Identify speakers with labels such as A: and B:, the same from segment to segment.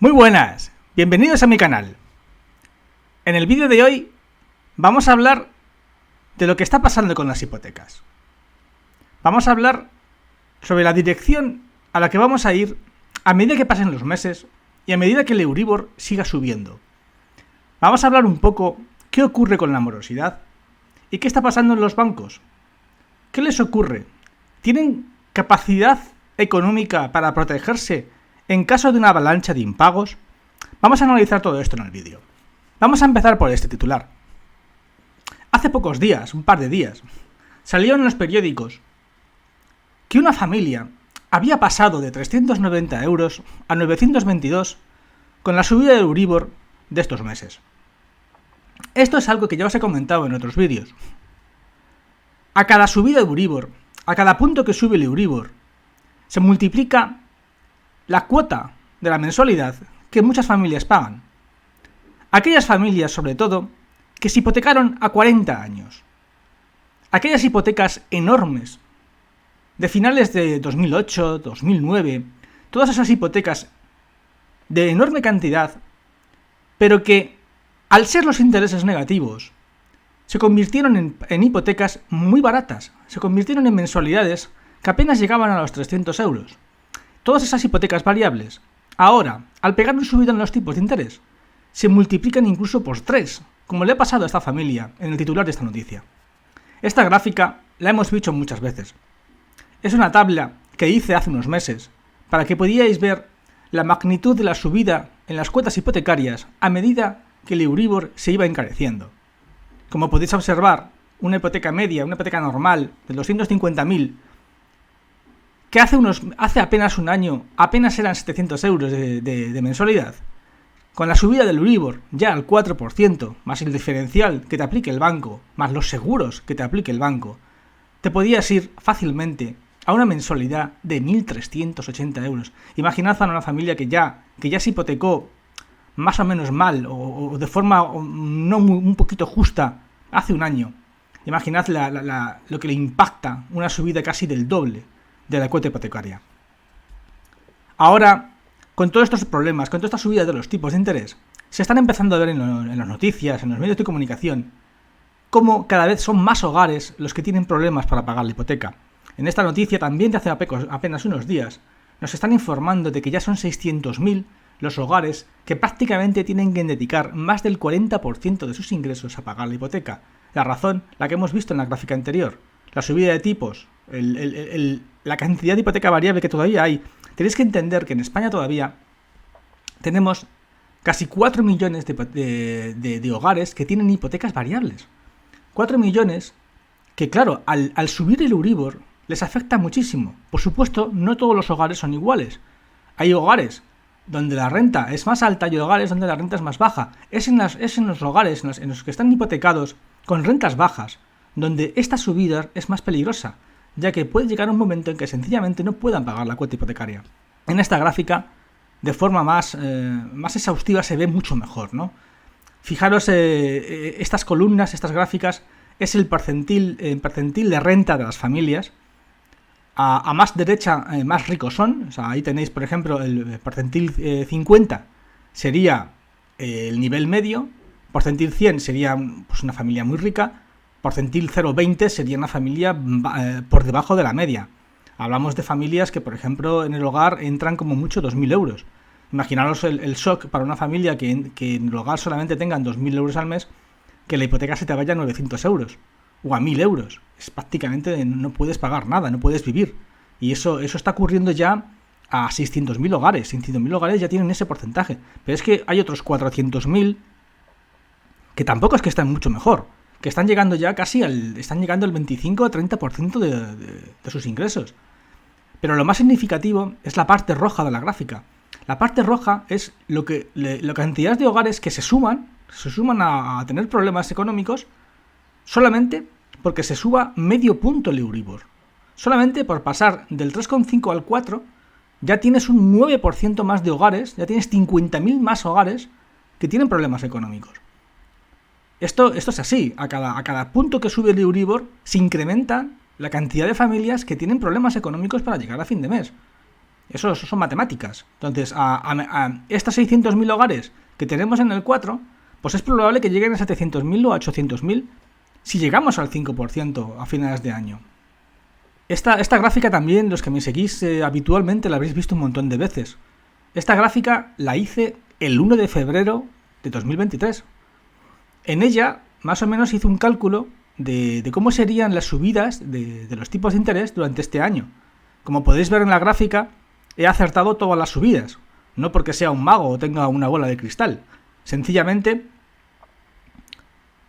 A: Muy buenas, bienvenidos a mi canal. En el vídeo de hoy vamos a hablar de lo que está pasando con las hipotecas. Vamos a hablar sobre la dirección a la que vamos a ir a medida que pasen los meses y a medida que el Euribor siga subiendo. Vamos a hablar un poco qué ocurre con la morosidad y qué está pasando en los bancos. ¿Qué les ocurre? ¿Tienen capacidad económica para protegerse en caso de una avalancha de impagos? Vamos a analizar todo esto en el vídeo. Vamos a empezar por este titular. Hace pocos días, un par de días, salió en los periódicos que una familia había pasado de 390 euros a 922 con la subida del Euribor de estos meses. Esto es algo que ya os he comentado en otros vídeos. A cada subida de Euribor, a cada punto que sube el Euribor, se multiplica la cuota de la mensualidad que muchas familias pagan. Aquellas familias, sobre todo, que se hipotecaron a 40 años. Aquellas hipotecas enormes de finales de 2008, 2009, todas esas hipotecas de enorme cantidad, pero que, al ser los intereses negativos, se convirtieron en hipotecas muy baratas, se convirtieron en mensualidades que apenas llegaban a los 300 euros. Todas esas hipotecas variables, ahora, al pegar un subidón en los tipos de interés, se multiplican incluso por 3, como le ha pasado a esta familia en el titular de esta noticia. Esta gráfica la hemos visto muchas veces. Es una tabla que hice hace unos meses para que pudierais ver la magnitud de la subida en las cuotas hipotecarias a medida que el Euribor se iba encareciendo. Como podéis observar, una hipoteca media, una hipoteca normal de 250.000, que hace apenas un año apenas eran 700 euros de mensualidad, con la subida del Euribor ya al 4%, más el diferencial que te aplique el banco, más los seguros que te aplique el banco, te podías ir fácilmente a una mensualidad de 1.380 euros. Imaginad a una familia que ya se hipotecó más o menos mal o de forma un poquito justa hace un año. Imaginad lo que le impacta una subida casi del doble de la cuota hipotecaria. Ahora, con todos estos problemas, con toda esta subida de los tipos de interés, se están empezando a ver en las noticias, en los medios de comunicación, cómo cada vez son más hogares los que tienen problemas para pagar la hipoteca. En esta noticia, también de hace apenas unos días, nos están informando de que ya son 600.000 los hogares que prácticamente tienen que dedicar más del 40% de sus ingresos a pagar la hipoteca. La razón, la que hemos visto en la gráfica anterior, la subida de tipos, la cantidad de hipoteca variable que todavía hay. Tenéis que entender que en España todavía tenemos casi 4 millones de hogares que tienen hipotecas variables. 4 millones que, claro, al subir el Euribor les afecta muchísimo. Por supuesto, no todos los hogares son iguales. Hay hogares donde la renta es más alta y hogares donde la renta es más baja. Es en los hogares en los que están hipotecados con rentas bajas donde esta subida es más peligrosa, ya que puede llegar un momento en que sencillamente no puedan pagar la cuota hipotecaria. En esta gráfica, de forma más exhaustiva, se ve mucho mejor, ¿no? Fijaros, estas columnas, estas gráficas, es el percentil de renta de las familias. A más derecha, más ricos son. O sea, ahí tenéis, por ejemplo, el percentil 50 sería el nivel medio, percentil 100 sería pues, una familia muy rica, percentil 0,20 sería una familia por debajo de la media. Hablamos de familias que, por ejemplo, en el hogar entran como mucho 2.000 euros. Imaginaros el shock para una familia que en el hogar solamente tengan 2.000 euros al mes, que la hipoteca se te vaya a 900 euros o a 1.000 euros. Es prácticamente no puedes pagar nada, no puedes vivir. Y eso está ocurriendo ya a 600.000 hogares. 600.000 hogares ya tienen ese porcentaje. Pero es que hay otros 400.000 que tampoco es que están mucho mejor, que están llegando ya casi están llegando al 25 o 30% de sus ingresos. Pero lo más significativo es la parte roja de la gráfica. La parte roja es la cantidad de hogares que se suman a tener problemas económicos solamente porque se suba medio punto el Euribor. Solamente por pasar del 3,5 al 4 ya tienes un 9% más de hogares, ya tienes 50.000 más hogares que tienen problemas económicos. Esto es así, a cada punto que sube el Euribor se incrementa la cantidad de familias que tienen problemas económicos para llegar a fin de mes. Eso son matemáticas. Entonces, a estos 600.000 hogares que tenemos en el 4, pues es probable que lleguen a 700.000 o a 800.000 si llegamos al 5% a finales de año. Esta gráfica también, los que me seguís habitualmente, la habréis visto un montón de veces. Esta gráfica la hice el 1 de febrero de 2023. En ella, más o menos, hice un cálculo de cómo serían las subidas de los tipos de interés durante este año. Como podéis ver en la gráfica, he acertado todas las subidas. No porque sea un mago o tenga una bola de cristal. Sencillamente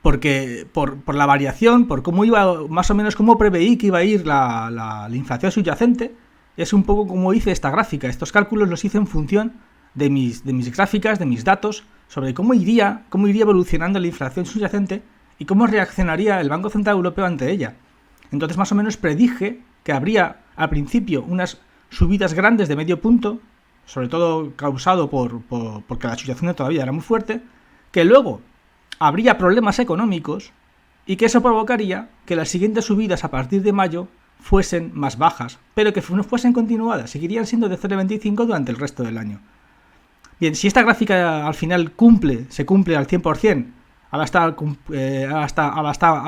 A: porque por la variación, por cómo iba, más o menos cómo preveí que iba a ir la inflación subyacente, es un poco como hice esta gráfica. Estos cálculos los hice en función de mis gráficas, de mis datos, sobre cómo iría evolucionando la inflación subyacente y cómo reaccionaría el Banco Central Europeo ante ella. Entonces más o menos predije que habría al principio unas subidas grandes de medio punto, sobre todo causado porque la subyacente todavía era muy fuerte, que luego habría problemas económicos y que eso provocaría que las siguientes subidas a partir de mayo fuesen más bajas, pero que no fuesen continuadas, seguirían siendo de 0,25 durante el resto del año. Bien, si esta gráfica al final se cumple al 100%, ahora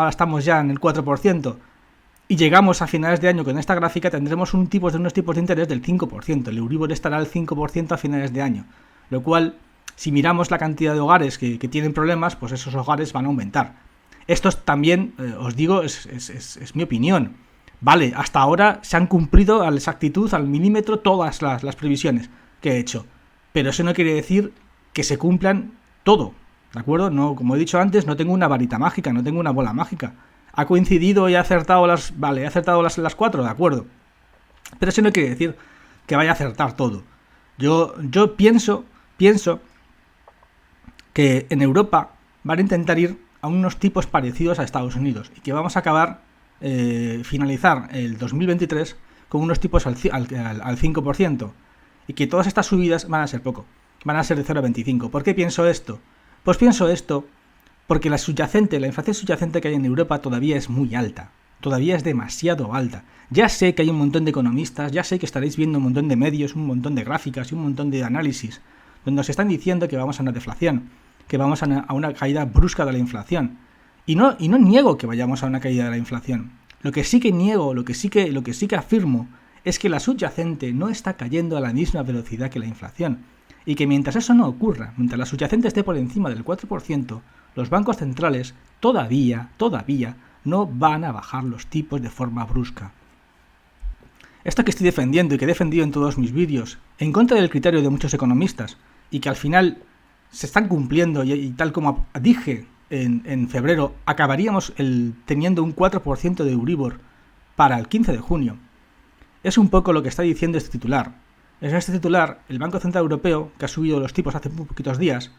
A: estamos ya en el 4%, y llegamos a finales de año con esta gráfica, tendremos unos tipos de interés del 5%, el Euribor estará al 5% a finales de año, lo cual, si miramos la cantidad de hogares que tienen problemas, pues esos hogares van a aumentar. Esto también, os digo, es mi opinión. Vale, hasta ahora se han cumplido a la exactitud, al milímetro, todas las previsiones que he hecho. Pero eso no quiere decir que se cumplan todo, ¿de acuerdo? No, como he dicho antes, no tengo una varita mágica, no tengo una bola mágica. Ha coincidido y he acertado las 4, ¿de acuerdo? Pero eso no quiere decir que vaya a acertar todo. Yo pienso que en Europa van a intentar ir a unos tipos parecidos a Estados Unidos y que vamos a acabar, finalizar el 2023 con unos tipos al 5% y que todas estas subidas van a ser poco, van a ser de 0,25. ¿Por qué pienso esto? Pues pienso esto porque la inflación subyacente que hay en Europa todavía es muy alta, todavía es demasiado alta. Ya sé que hay un montón de economistas, ya sé que estaréis viendo un montón de medios, un montón de gráficas y un montón de análisis donde nos están diciendo que vamos a una deflación, que vamos a una caída brusca de la inflación. Y no niego que vayamos a una caída de la inflación. Lo que sí que niego, lo que sí que afirmo, es que la subyacente no está cayendo a la misma velocidad que la inflación. Y que mientras eso no ocurra, mientras la subyacente esté por encima del 4%, los bancos centrales todavía no van a bajar los tipos de forma brusca. Esto que estoy defendiendo y que he defendido en todos mis vídeos, en contra del criterio de muchos economistas, y que al final se están cumpliendo y tal como dije en febrero, acabaríamos teniendo un 4% de Euribor para el 15 de junio. Es un poco lo que está diciendo este titular. En este titular, el Banco Central Europeo, que ha subido los tipos hace muy poquitos días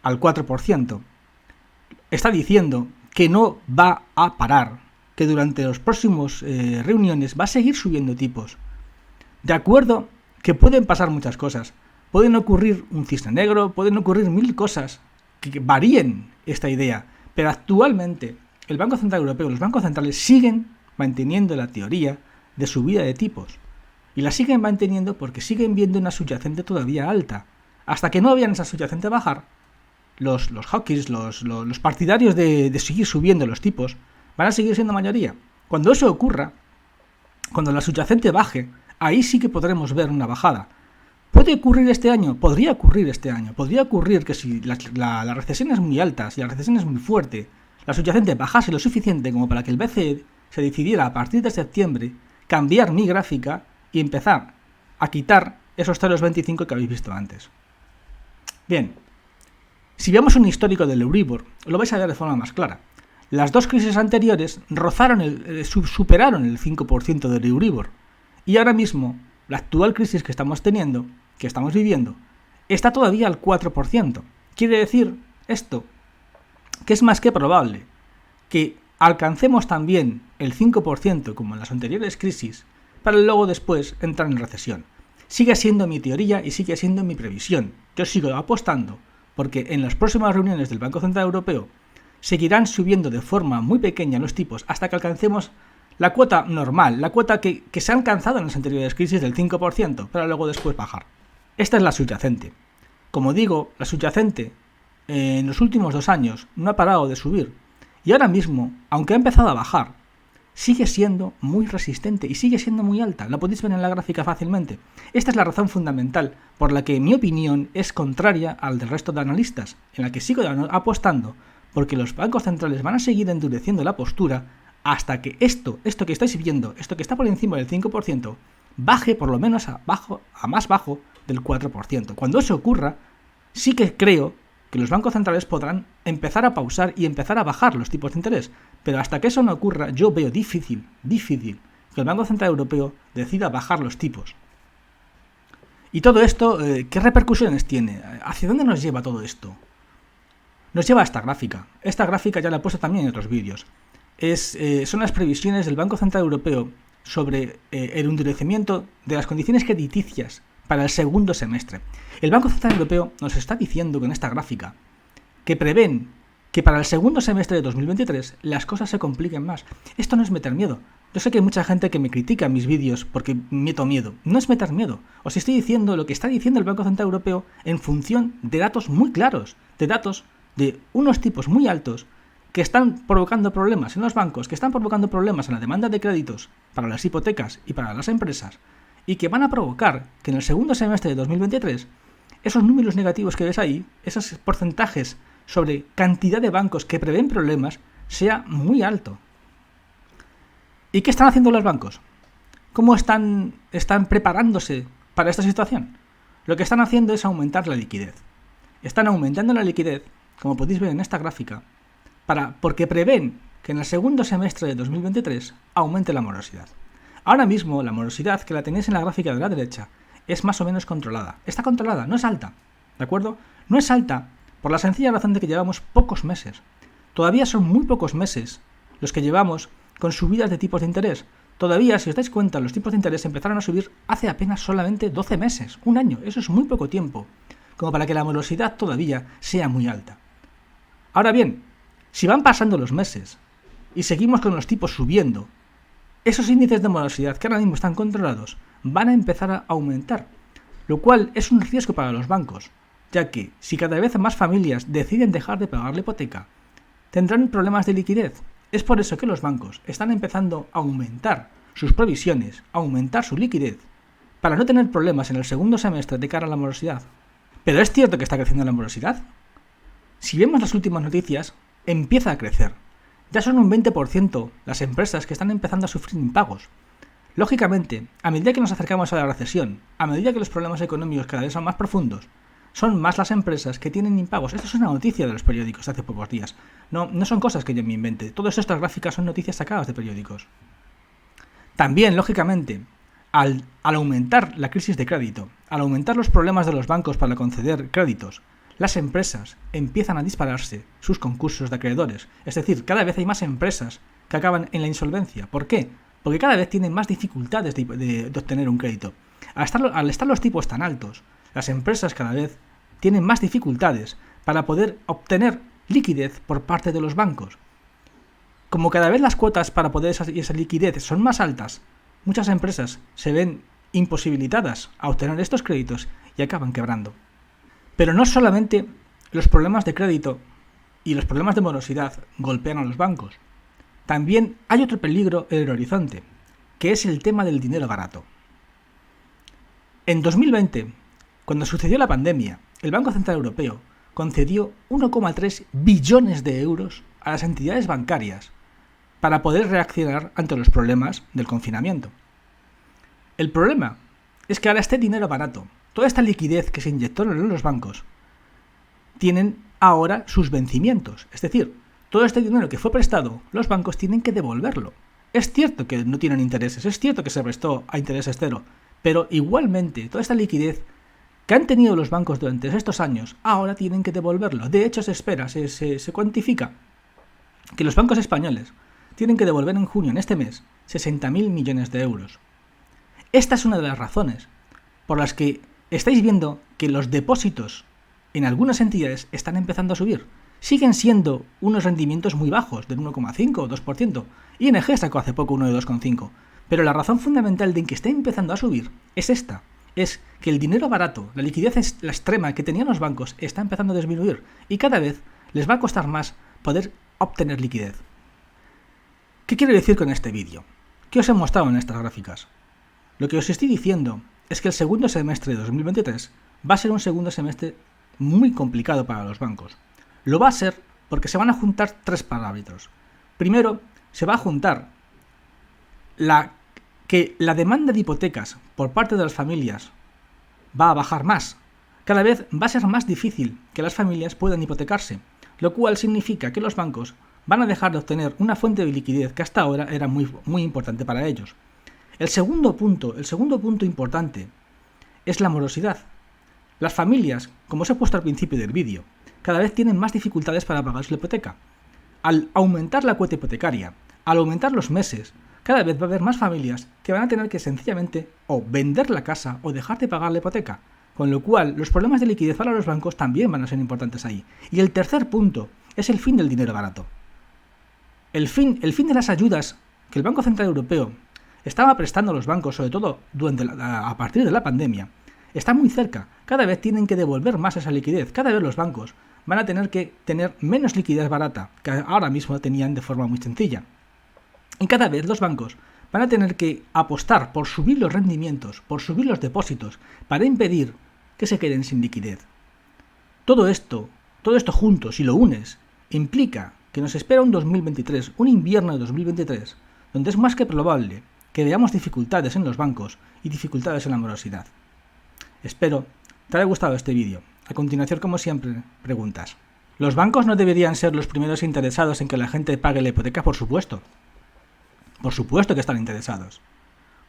A: al 4%, está diciendo que no va a parar, que durante los próximos reuniones va a seguir subiendo tipos. De acuerdo que pueden pasar muchas cosas. Pueden ocurrir un cisne negro, pueden ocurrir 1000 cosas que varíen esta idea. Pero actualmente el Banco Central Europeo, los bancos centrales siguen manteniendo la teoría de subida de tipos. Y la siguen manteniendo porque siguen viendo una subyacente todavía alta. Hasta que no vean esa subyacente bajar, los hawkies, los partidarios de seguir subiendo los tipos, van a seguir siendo mayoría. Cuando eso ocurra, cuando la subyacente baje, ahí sí que podremos ver una bajada. ¿Puede ocurrir este año? Podría ocurrir este año. Podría ocurrir que si la recesión es muy alta, si la recesión es muy fuerte, la subyacente bajase lo suficiente como para que el BCE se decidiera a partir de septiembre cambiar mi gráfica y empezar a quitar esos 0,25 que habéis visto antes. Bien, si vemos un histórico del Euribor, lo vais a ver de forma más clara. Las dos crisis anteriores superaron el 5% del Euribor. Y ahora mismo, la actual crisis que estamos teniendo, que estamos viviendo, está todavía al 4%. Quiere decir esto, que es más que probable que alcancemos también el 5% como en las anteriores crisis, para luego después entrar en recesión. Sigue siendo mi teoría y sigue siendo mi previsión. Yo sigo apostando porque en las próximas reuniones del Banco Central Europeo seguirán subiendo de forma muy pequeña los tipos hasta que alcancemos la cuota normal, la cuota que se ha alcanzado en las anteriores crisis del 5%, para luego después bajar. Esta es la subyacente. Como digo, la subyacente en los últimos 2 años no ha parado de subir y ahora mismo, aunque ha empezado a bajar, sigue siendo muy resistente y sigue siendo muy alta. Lo podéis ver en la gráfica fácilmente. Esta es la razón fundamental por la que mi opinión es contraria al del resto de analistas, en la que sigo apostando porque los bancos centrales van a seguir endureciendo la postura hasta que esto que estáis viendo, esto que está por encima del 5%, baje por lo menos a más bajo del 4%. Cuando eso ocurra, sí que creo que los bancos centrales podrán empezar a pausar y empezar a bajar los tipos de interés. Pero hasta que eso no ocurra, yo veo difícil que el Banco Central Europeo decida bajar los tipos. Y todo esto, ¿qué repercusiones tiene? ¿Hacia dónde nos lleva todo esto? Nos lleva a esta gráfica. Esta gráfica ya la he puesto también en otros vídeos. Son las previsiones del Banco Central Europeo sobre el endurecimiento de las condiciones crediticias para el segundo semestre. El Banco Central Europeo nos está diciendo con esta gráfica que prevén que para el segundo semestre de 2023 las cosas se compliquen más. Esto no es meter miedo. Yo sé que hay mucha gente que me critica en mis vídeos porque meto miedo. No es meter miedo. Os estoy diciendo lo que está diciendo el Banco Central Europeo en función de datos muy claros, de datos de unos tipos muy altos que están provocando problemas en los bancos, que están provocando problemas en la demanda de créditos para las hipotecas y para las empresas, y que van a provocar que en el segundo semestre de 2023 esos números negativos que ves ahí, esos porcentajes sobre cantidad de bancos que prevén problemas, sea muy alto. ¿Y qué están haciendo los bancos? ¿Cómo están preparándose para esta situación? Lo que están haciendo es aumentar la liquidez. Están aumentando la liquidez, como podéis ver en esta gráfica, porque prevén que en el segundo semestre de 2023 aumente la morosidad. Ahora mismo la morosidad, que la tenéis en la gráfica de la derecha, es más o menos controlada. Está controlada, no es alta, ¿de acuerdo? No es alta por la sencilla razón de que llevamos pocos meses. Todavía son muy pocos meses los que llevamos con subidas de tipos de interés. Todavía, si os dais cuenta, los tipos de interés empezaron a subir hace apenas solamente 12 meses, un año. Eso es muy poco tiempo, como para que la morosidad todavía sea muy alta. Ahora bien, si van pasando los meses y seguimos con los tipos subiendo, esos índices de morosidad que ahora mismo están controlados van a empezar a aumentar, lo cual es un riesgo para los bancos, ya que si cada vez más familias deciden dejar de pagar la hipoteca, tendrán problemas de liquidez. Es por eso que los bancos están empezando a aumentar sus provisiones, a aumentar su liquidez, para no tener problemas en el segundo semestre de cara a la morosidad. ¿Pero es cierto que está creciendo la morosidad? Si vemos las últimas noticias, empieza a crecer. Ya son un 20% las empresas que están empezando a sufrir impagos. Lógicamente, a medida que nos acercamos a la recesión, a medida que los problemas económicos cada vez son más profundos, son más las empresas que tienen impagos. Esto es una noticia de los periódicos de hace pocos días. No son cosas que yo me invente. Todas estas gráficas son noticias sacadas de periódicos. También, lógicamente, al aumentar la crisis de crédito, al aumentar los problemas de los bancos para conceder créditos, las empresas empiezan a dispararse sus concursos de acreedores. Es decir, cada vez hay más empresas que acaban en la insolvencia. ¿Por qué? Porque cada vez tienen más dificultades de obtener un crédito. Al estar los tipos tan altos, las empresas cada vez tienen más dificultades para poder obtener liquidez por parte de los bancos. Como cada vez las cuotas para poder esa liquidez son más altas, muchas empresas se ven imposibilitadas a obtener estos créditos y acaban quebrando. Pero no solamente los problemas de crédito y los problemas de morosidad golpean a los bancos. También hay otro peligro en el horizonte, que es el tema del dinero barato. En 2020, cuando sucedió la pandemia, el Banco Central Europeo concedió 1,3 billones de euros a las entidades bancarias para poder reaccionar ante los problemas del confinamiento. El problema es que ahora este dinero barato, toda esta liquidez que se inyectó en los bancos, tienen ahora sus vencimientos. Es decir, todo este dinero que fue prestado, los bancos tienen que devolverlo. Es cierto que no tienen intereses, es cierto que se prestó a intereses cero, pero igualmente toda esta liquidez que han tenido los bancos durante estos años, ahora tienen que devolverlo. De hecho, se espera, se cuantifica que los bancos españoles tienen que devolver en junio, en este mes, 60.000 millones de euros. Esta es una de las razones por las que estáis viendo que los depósitos en algunas entidades están empezando a subir. siguen siendo unos rendimientos muy bajos, del 1,5 o 2%. ING sacó hace poco uno de 2,5. Pero la razón fundamental de que esté empezando a subir es esta. Es que el dinero barato, la liquidez la extrema que tenían los bancos está empezando a disminuir y cada vez les va a costar más poder obtener liquidez. ¿Qué quiero decir con este vídeo? ¿Qué os he mostrado en estas gráficas? Lo que os estoy diciendo es que el segundo semestre de 2023 va a ser un segundo semestre muy complicado para los bancos. Lo va a ser porque se van a juntar tres parámetros. Primero, se va a juntar que la demanda de hipotecas por parte de las familias va a bajar más. Cada vez va a ser más difícil que las familias puedan hipotecarse, lo cual significa que los bancos van a dejar de obtener una fuente de liquidez que hasta ahora era muy importante para ellos. El segundo punto importante es la morosidad. Las familias, como os he puesto al principio del vídeo, cada vez tienen más dificultades para pagar su hipoteca. Al aumentar la cuota hipotecaria, al aumentar los meses, cada vez va a haber más familias que van a tener que sencillamente o vender la casa o dejar de pagar la hipoteca, con lo cual los problemas de liquidez para los bancos también van a ser importantes ahí. Y el tercer punto es el fin del dinero barato. El fin de las ayudas que el Banco Central Europeo estaba prestando a los bancos, sobre todo a partir de la pandemia, está muy cerca. Cada vez tienen que devolver más esa liquidez. Cada vez los bancos van a tener que tener menos liquidez barata que ahora mismo tenían de forma muy sencilla. Y cada vez los bancos van a tener que apostar por subir los rendimientos, por subir los depósitos, para impedir que se queden sin liquidez. Todo esto junto, si lo unes, implica que nos espera un 2023, un invierno de 2023, donde es más que probable que veamos dificultades en los bancos y dificultades en la morosidad. Espero te haya gustado este vídeo. A continuación, como siempre, preguntas. ¿Los bancos no deberían ser los primeros interesados en que la gente pague la hipoteca? Por supuesto. Por supuesto que están interesados.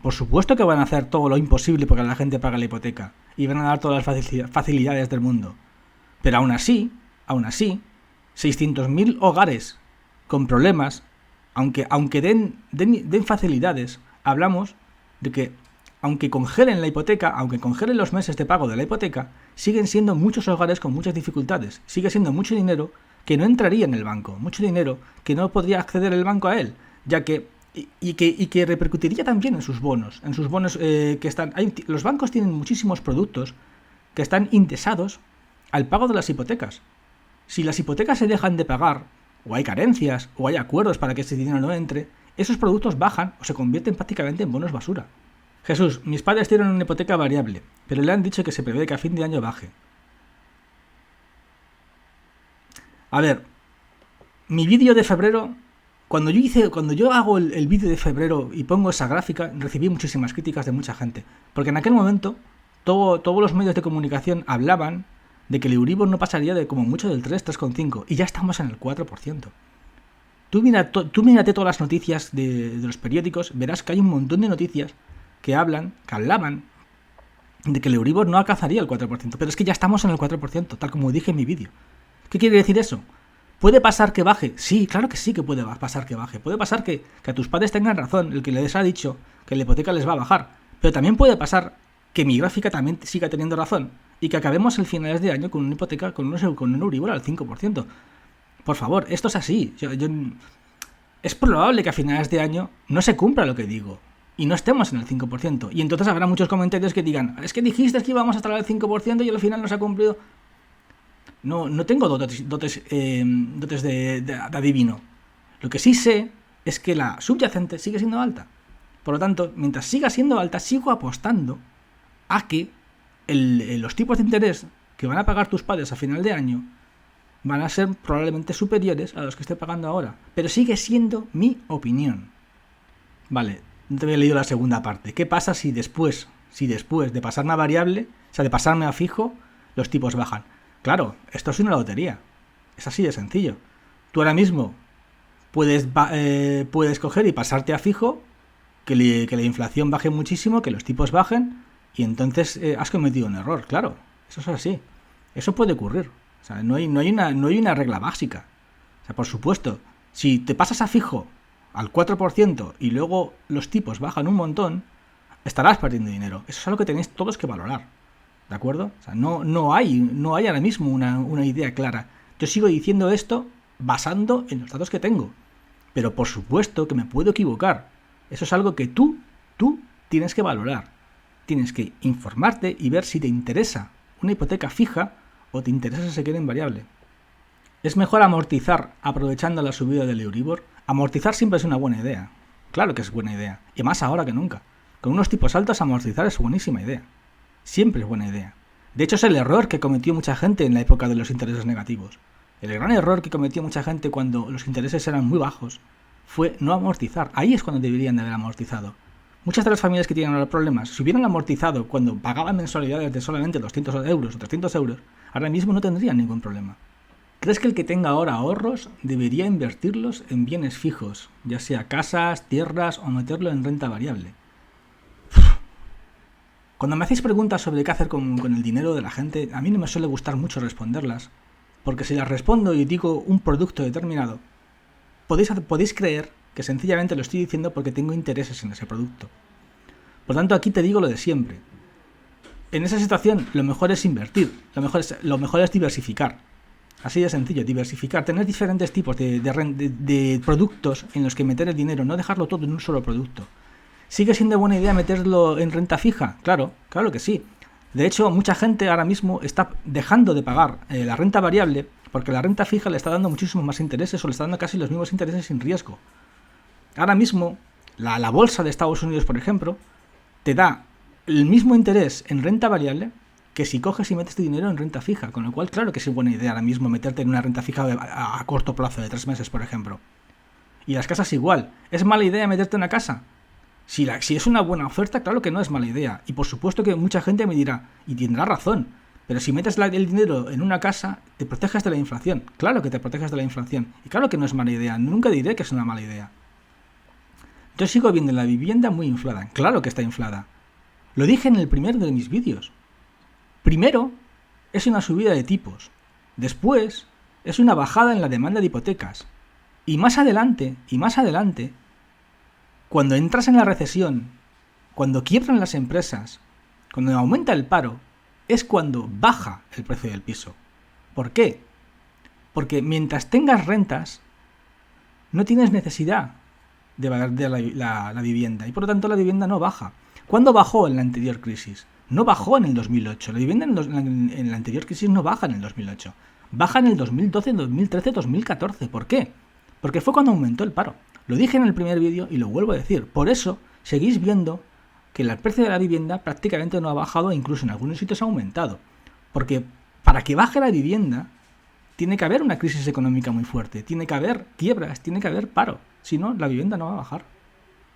A: Por supuesto que van a hacer todo lo imposible para que la gente pague la hipoteca y van a dar todas las facilidades del mundo. Pero aún así, 600.000 hogares con problemas, aunque den facilidades, hablamos de que aunque congelen la hipoteca, aunque congelen los meses de pago de la hipoteca, siguen siendo muchos hogares con muchas dificultades. Sigue siendo mucho dinero que no entraría en el banco, mucho dinero que no podría acceder el banco a él, ya que y que repercutiría también en sus bonos, que están. Los bancos tienen muchísimos productos que están indexados al pago de las hipotecas. Si las hipotecas se dejan de pagar, o hay carencias, o hay acuerdos para que ese dinero no entre, esos productos bajan o se convierten prácticamente en bonos basura. Jesús, mis padres tienen una hipoteca variable, pero le han dicho que se prevé que a fin de año baje. A ver, mi vídeo de febrero, cuando yo hago el vídeo de febrero y pongo esa gráfica, recibí muchísimas críticas de mucha gente, porque en aquel momento todos los medios de comunicación hablaban de que el Euribor no pasaría de como mucho del 3,5 y ya estamos en el 4%. Tú mírate todas las noticias de los periódicos, verás que hay un montón de noticias que hablaban de que el Euribor no alcanzaría el 4%, pero es que ya estamos en el 4%, tal como dije en mi vídeo. ¿Qué quiere decir eso? ¿Puede pasar que baje? Sí, claro que sí que puede pasar que baje. Puede pasar que a tus padres tengan razón, el que les ha dicho que la hipoteca les va a bajar, pero también puede pasar que mi gráfica también siga teniendo razón y que acabemos el finales de año con una hipoteca con un Euribor al 5%. Por favor, esto es así. Es probable que a finales de año no se cumpla lo que digo y no estemos en el 5%. Y entonces habrá muchos comentarios que digan, es que dijiste que íbamos a estar al 5% y al final no se ha cumplido. No tengo dotes de adivino. Lo que sí sé es que la subyacente sigue siendo alta. Por lo tanto, mientras siga siendo alta, sigo apostando a que los tipos de interés que van a pagar tus padres a final de año van a ser probablemente superiores a los que estoy pagando ahora. Pero sigue siendo mi opinión. Vale, no te había leído la segunda parte. ¿Qué pasa si después de pasarme a variable, o sea, de pasarme a fijo, los tipos bajan? Claro, esto es una lotería. Es así de sencillo. Tú ahora mismo puedes coger y pasarte a fijo, que la inflación baje muchísimo, que los tipos bajen, y entonces has cometido un error. Claro, eso es así. Eso puede ocurrir. O sea, no hay una regla básica. O sea, por supuesto, si te pasas a fijo al 4% y luego los tipos bajan un montón, estarás perdiendo dinero. Eso es algo que tenéis todos que valorar. ¿De acuerdo? O sea, no hay ahora mismo una idea clara Yo sigo diciendo esto basando en los datos que tengo. Pero por supuesto que me puedo equivocar. Eso es algo que tú tienes que valorar. Tienes que informarte y ver si te interesa una hipoteca fija o te interesa si se queda en variable. ¿Es mejor amortizar aprovechando la subida del Euribor? Amortizar siempre es una buena idea. Claro que es buena idea. Y más ahora que nunca. Con unos tipos altos amortizar es buenísima idea. Siempre es buena idea. De hecho es el error que cometió mucha gente en la época de los intereses negativos. El gran error que cometió mucha gente cuando los intereses eran muy bajos fue no amortizar. Ahí es cuando deberían de haber amortizado. Muchas de las familias que tienen ahora problemas, si hubieran amortizado cuando pagaban mensualidades de solamente 200 euros o 300 euros, ahora mismo no tendrían ningún problema. ¿Crees que el que tenga ahora ahorros debería invertirlos en bienes fijos, ya sea casas, tierras o meterlo en renta variable? Cuando me hacéis preguntas sobre qué hacer con el dinero de la gente, a mí no me suele gustar mucho responderlas, porque si las respondo y digo un producto determinado, podéis creer que sencillamente lo estoy diciendo porque tengo intereses en ese producto. Por tanto, aquí te digo lo de siempre. En esa situación, lo mejor es invertir, lo mejor es diversificar. Así de sencillo, diversificar, tener diferentes tipos de productos en los que meter el dinero, no dejarlo todo en un solo producto. ¿Sigue siendo buena idea meterlo en renta fija? Claro que sí. De hecho, mucha gente ahora mismo está dejando de pagar la renta variable porque la renta fija le está dando muchísimos más intereses o le está dando casi los mismos intereses sin riesgo. Ahora mismo, la bolsa de Estados Unidos, por ejemplo, te da el mismo interés en renta variable que si coges y metes tu dinero en renta fija, con lo cual claro que es buena idea ahora mismo meterte en una renta fija a corto plazo, de 3 meses, por ejemplo. Y las casas igual. ¿Es mala idea meterte en una casa? Si es una buena oferta, claro que no es mala idea. Y por supuesto que mucha gente me dirá, y tendrá razón, pero si metes el dinero en una casa, te proteges de la inflación. Claro que te proteges de la inflación. Y claro que no es mala idea. Nunca diré que es una mala idea. Yo sigo viendo la vivienda muy inflada. Claro que está inflada. Lo dije en el primero de mis vídeos. Primero, es una subida de tipos. Después, es una bajada en la demanda de hipotecas. Y más adelante, cuando entras en la recesión, cuando quiebran las empresas, cuando aumenta el paro, es cuando baja el precio del piso. ¿Por qué? Porque mientras tengas rentas, no tienes necesidad de vender la vivienda. Y por lo tanto la vivienda no baja. ¿Cuándo bajó en la anterior crisis? No bajó en el 2008. La vivienda en la anterior crisis no baja en el 2008. Baja en el 2012, 2013, 2014. ¿Por qué? Porque fue cuando aumentó el paro. Lo dije en el primer vídeo y lo vuelvo a decir. Por eso seguís viendo que el precio de la vivienda prácticamente no ha bajado e incluso en algunos sitios ha aumentado. Porque para que baje la vivienda tiene que haber una crisis económica muy fuerte. Tiene que haber quiebras, tiene que haber paro. Si no, la vivienda no va a bajar.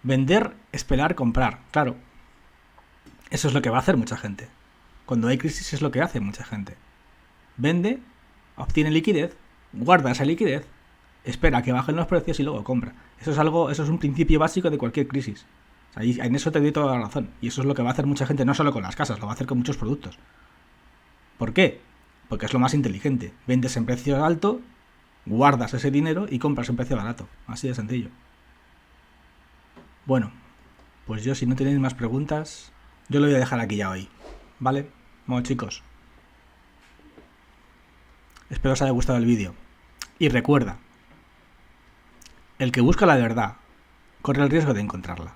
A: Vender, esperar, comprar. Claro. Eso es lo que va a hacer mucha gente. Cuando hay crisis es lo que hace mucha gente. Vende, obtiene liquidez, guarda esa liquidez, espera a que bajen los precios y luego compra. Eso es un principio básico de cualquier crisis. O sea, en eso te doy toda la razón. Y eso es lo que va a hacer mucha gente, no solo con las casas, lo va a hacer con muchos productos. ¿Por qué? Porque es lo más inteligente. Vendes en precio alto, guardas ese dinero y compras en precio barato. Así de sencillo. Bueno, pues yo, si no tenéis más preguntas, yo lo voy a dejar aquí ya hoy. ¿Vale? Bueno, chicos, espero os haya gustado el vídeo. Y recuerda, el que busca la verdad corre el riesgo de encontrarla.